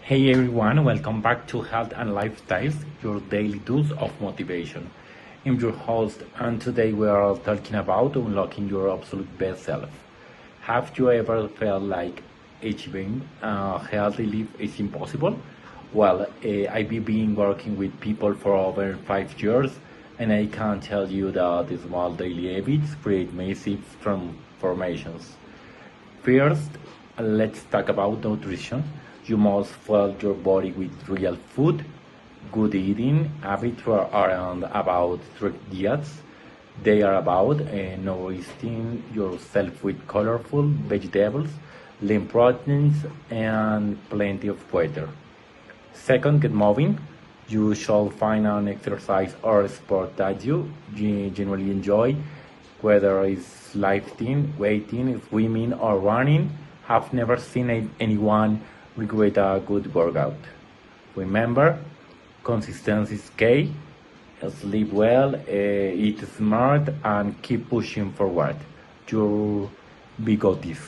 Hey everyone, welcome back to Health and Lifestyles, your daily dose of motivation. I'm your host, and today we are talking about unlocking your absolute best self. Have you ever felt like achieving a healthy life is impossible? Well, I've been working with people for over 5 years, and I can tell you that the small daily habits create massive transformations. First, let's talk about nutrition. You must fill your body with real food. Good eating habits are around about strict diets. They are about nourishing yourself with colorful vegetables, lean proteins, and plenty of water. Second, get moving. You should find an exercise or sport that you genuinely enjoy, whether it's lifting, weighting, swimming, or running. Have never seen anyone regret a good workout. Remember, consistency is key. Sleep well, eat smart, and keep pushing forward. You be got this.